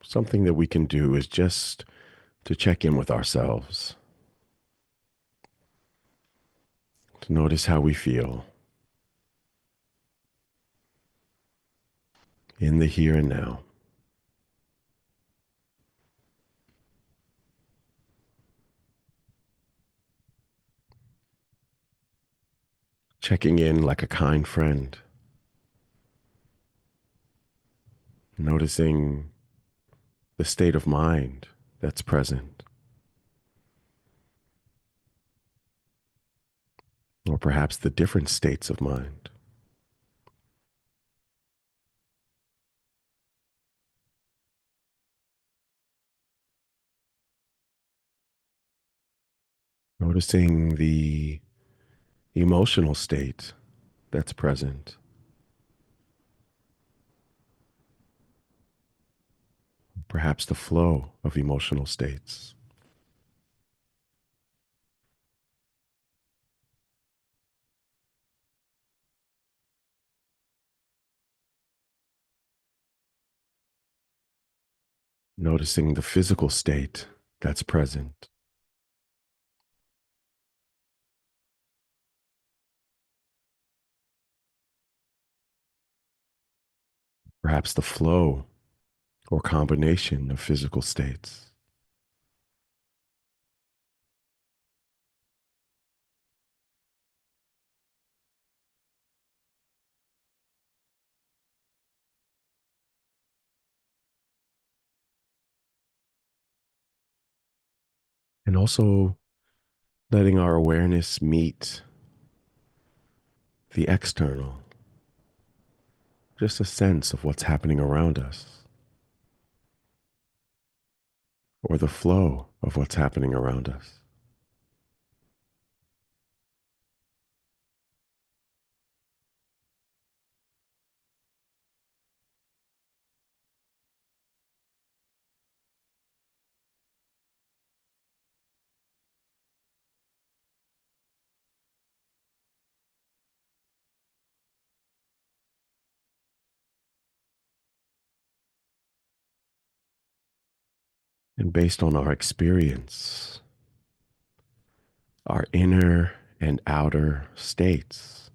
something that we can do is just to check in with ourselves, to notice how we feel in the here and now, checking in like a kind friend, noticing the state of mind that's present, or perhaps the different states of mind. Noticing the emotional state that's present, perhaps the flow of emotional states. Noticing the physical state that's present, perhaps the flow or combination of physical states. And also letting our awareness meet the external, just a sense of what's happening around us or the flow of what's happening around us. And based on our experience, our inner and outer states,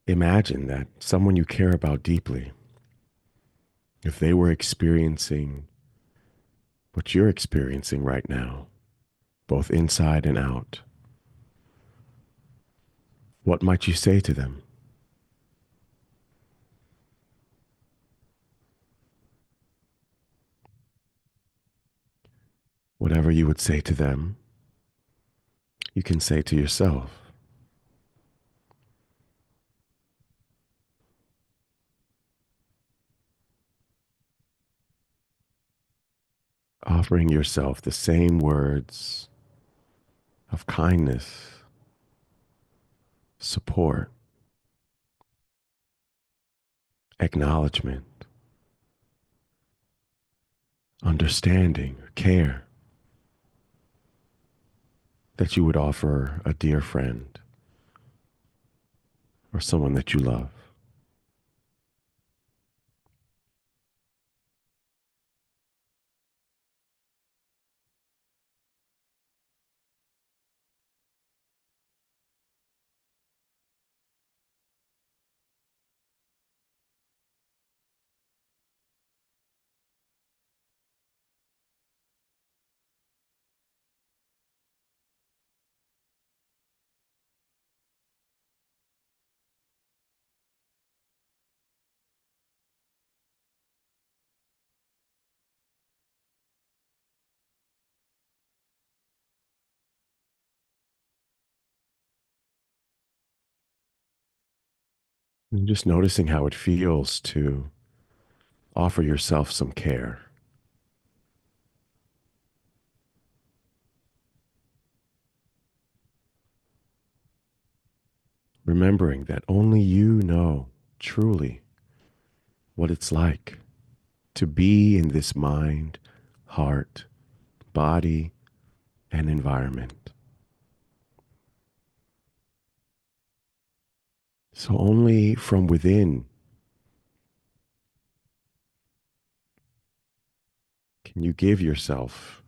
imagine that someone you care about deeply, if they were experiencing what you're experiencing right now, both inside and out, what might you say to them? Whatever you would say to them, you can say to yourself, offering yourself the same words of kindness, support, acknowledgement, understanding, care that you would offer a dear friend or someone that you love. And just noticing how it feels to offer yourself some care, remembering that only you know truly what it's like to be in this mind, heart, body, and environment. So only from within can you give yourself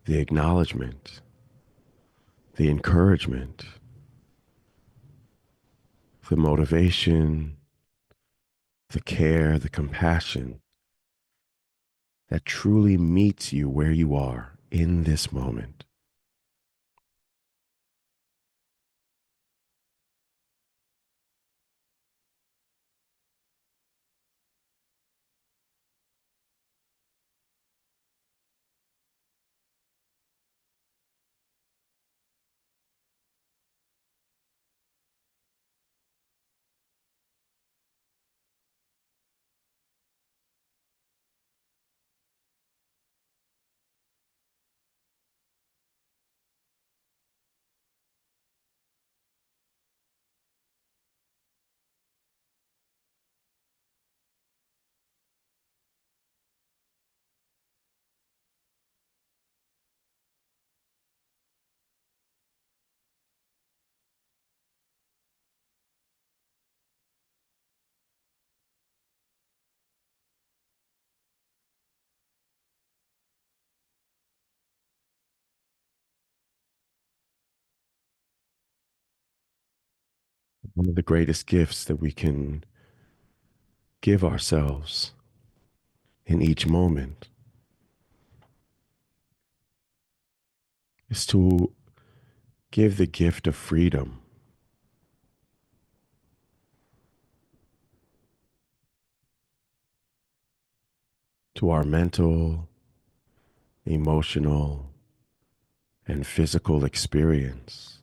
the acknowledgement, the encouragement, the motivation, the care, the compassion that truly meets you where you are in this moment. One of the greatest gifts that we can give ourselves in each moment is to give the gift of freedom to our mental, emotional, and physical experience,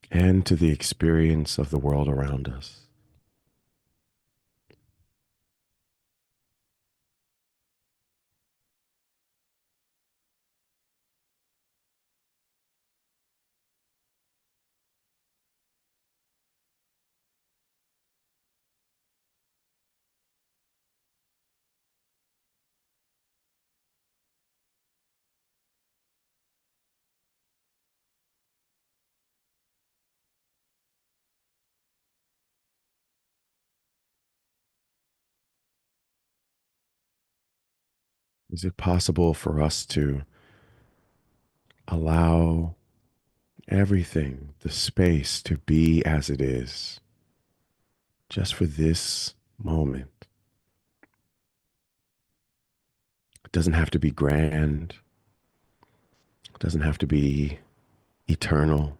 and to the experience of the world around us. Is it possible for us to allow everything, the space to be as it is, just for this moment? It doesn't have to be grand, it doesn't have to be eternal,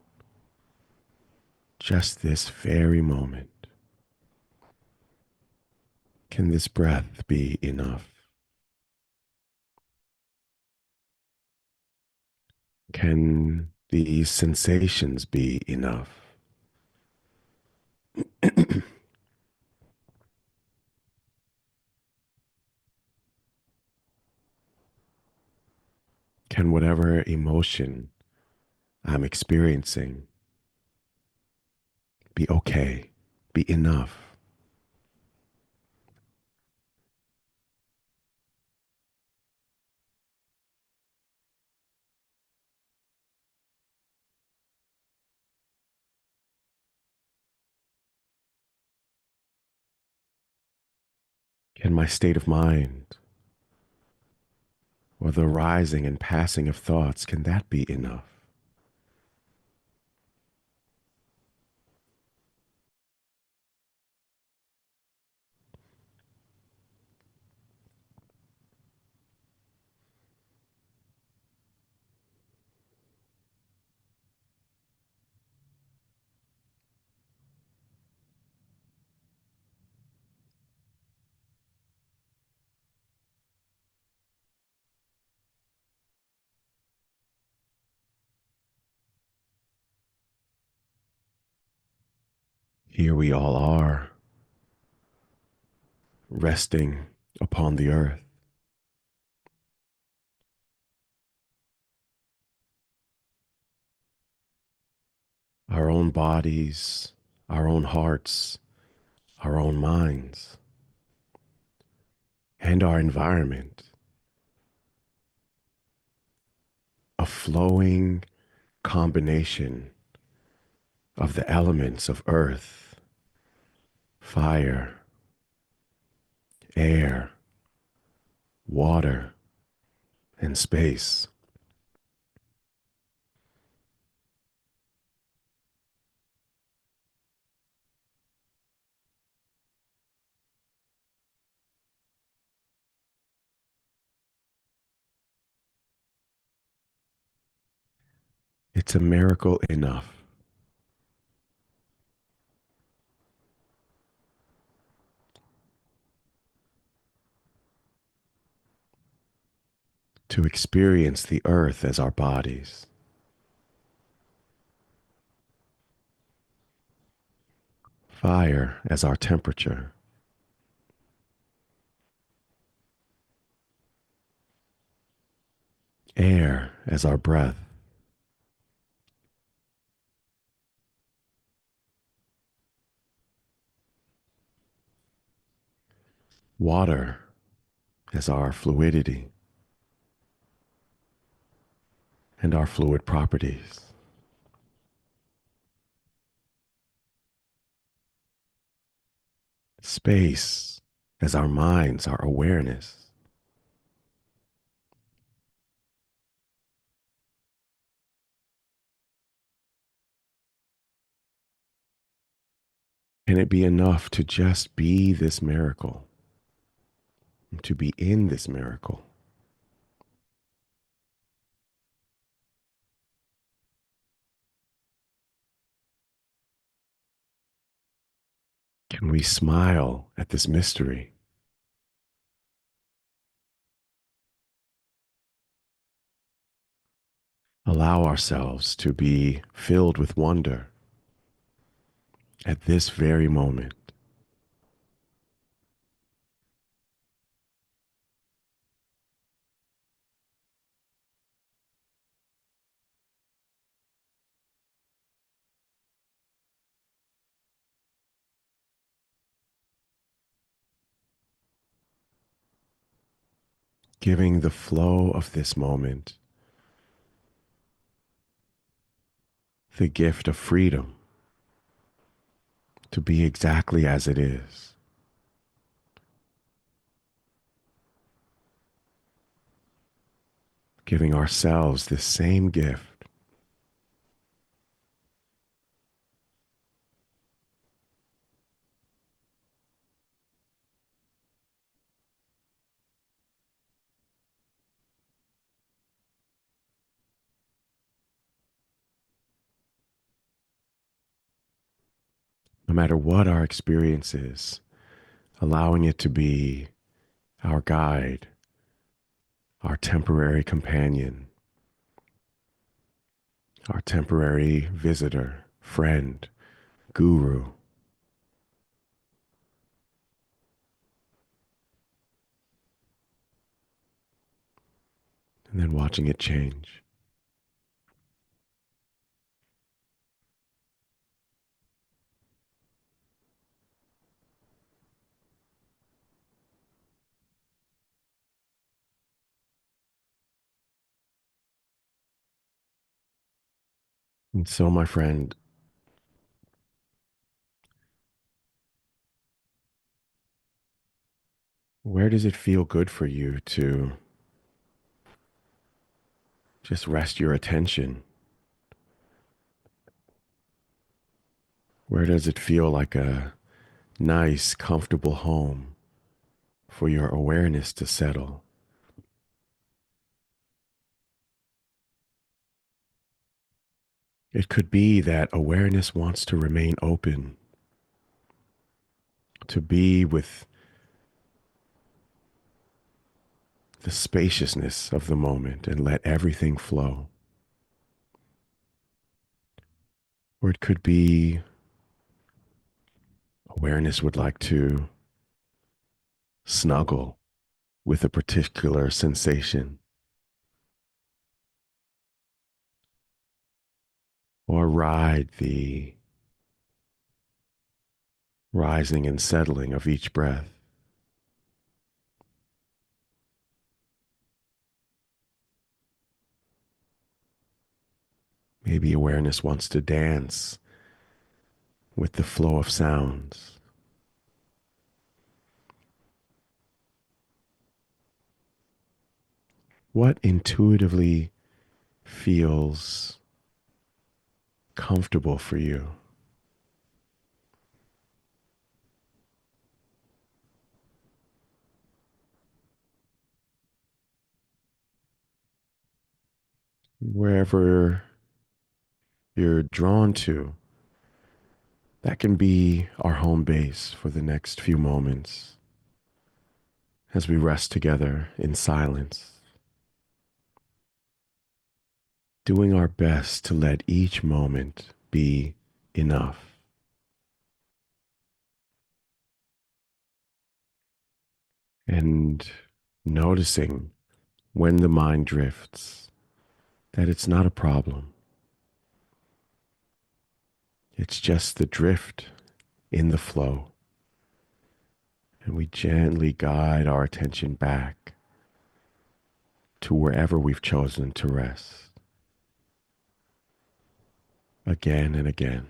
just this very moment. Can this breath be enough? Can these sensations be enough? Can whatever emotion I'm experiencing be okay, be enough? Can my state of mind or the rising and passing of thoughts, can that be enough? Here we all are, resting upon the earth, our own bodies, our own hearts, our own minds, and our environment, a flowing combination of the elements of earth, fire, air, water, and space. It's a miracle enough to experience the earth as our bodies, fire as our temperature, air as our breath, water as our fluidity and our fluid properties, space as our minds, our awareness. Can it be enough to just be this miracle, to be in this miracle? Can we smile at this mystery? Allow ourselves to be filled with wonder at this very moment. Giving the flow of this moment the gift of freedom to be exactly as it is. Giving ourselves this same gift. No matter what our experience is, allowing it to be our guide, our temporary companion, our temporary visitor, friend, guru, and then watching it change. And so, my friend, where does it feel good for you to just rest your attention? Where does it feel like a nice, comfortable home for your awareness to settle? It could be that awareness wants to remain open, to be with the spaciousness of the moment and let everything flow. Or it could be awareness would like to snuggle with a particular sensation or ride the rising and settling of each breath. Maybe awareness wants to dance with the flow of sounds. What intuitively feels comfortable for you? Wherever you're drawn to, that can be our home base for the next few moments as we rest together in silence, doing our best to let each moment be enough, and noticing when the mind drifts that it's not a problem. It's just the drift in the flow. And we gently guide our attention back to wherever we've chosen to rest again and again.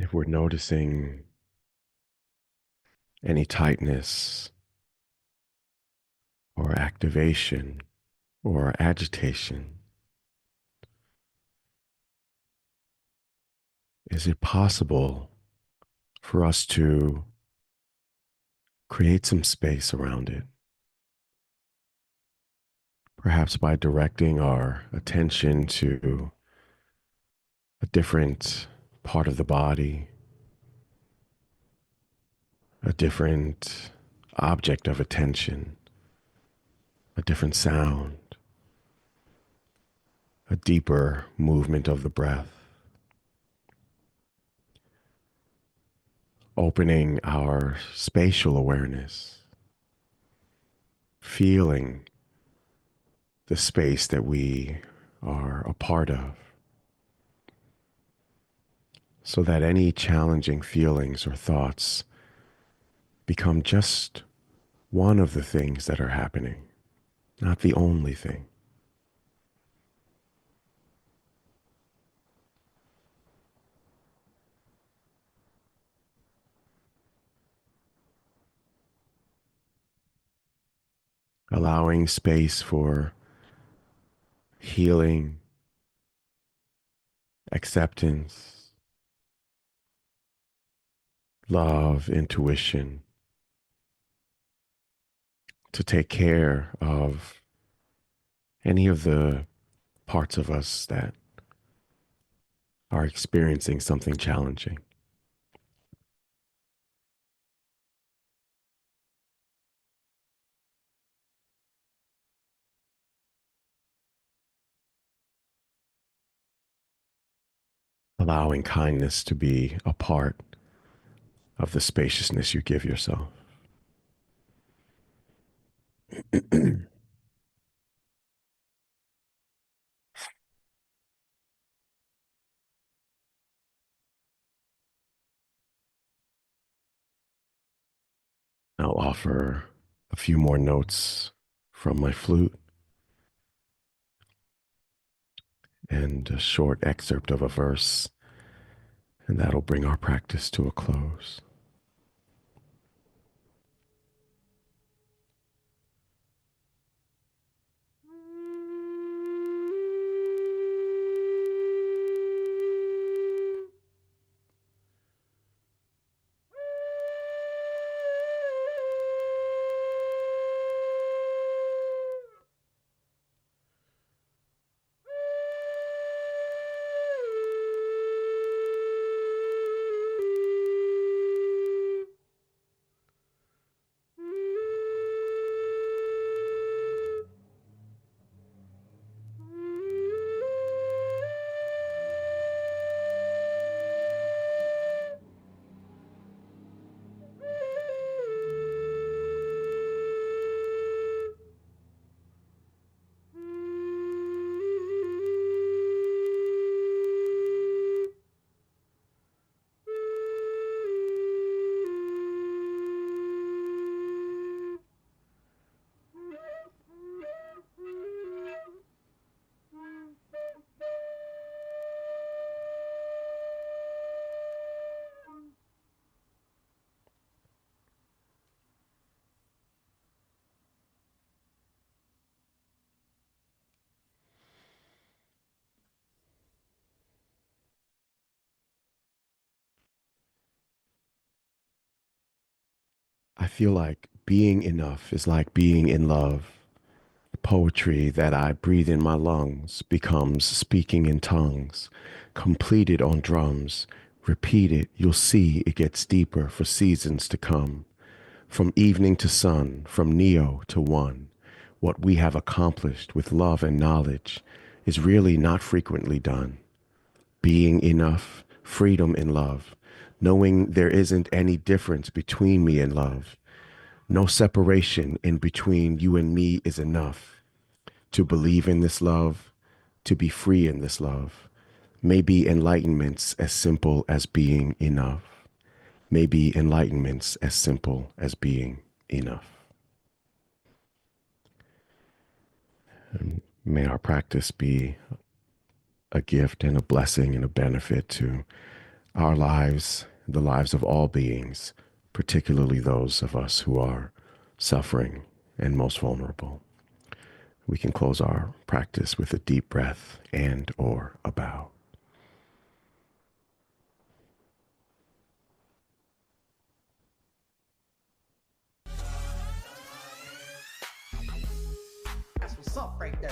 If we're noticing any tightness or activation or agitation, is it possible for us to create some space around it? Perhaps by directing our attention to a different part of the body, a different object of attention, a different sound, a deeper movement of the breath, opening our spatial awareness, feeling the space that we are a part of, so that any challenging feelings or thoughts become just one of the things that are happening, not the only thing. Allowing space for healing, acceptance, love, intuition, to take care of any of the parts of us that are experiencing something challenging. Allowing kindness to be a part of the spaciousness you give yourself. I'll offer a few more notes from my flute and a short excerpt of a verse, and that'll bring our practice to a close. I feel like being enough is like being in love. The poetry that I breathe in my lungs becomes speaking in tongues, completed on drums. Repeat it, you'll see it gets deeper for seasons to come. From evening to sun, from Neo to one, what we have accomplished with love and knowledge is really not frequently done. Being enough, freedom in love, knowing there isn't any difference between me and love. No separation in between you and me is enough. To believe in this love, to be free in this love, may be enlightenments as simple as being enough. May be enlightenments as simple as being enough. May our practice be a gift and a blessing and a benefit to our lives, the lives of all beings, particularly those of us who are suffering and most vulnerable. We can close our practice with a deep breath and or a bow. That's what's up right there.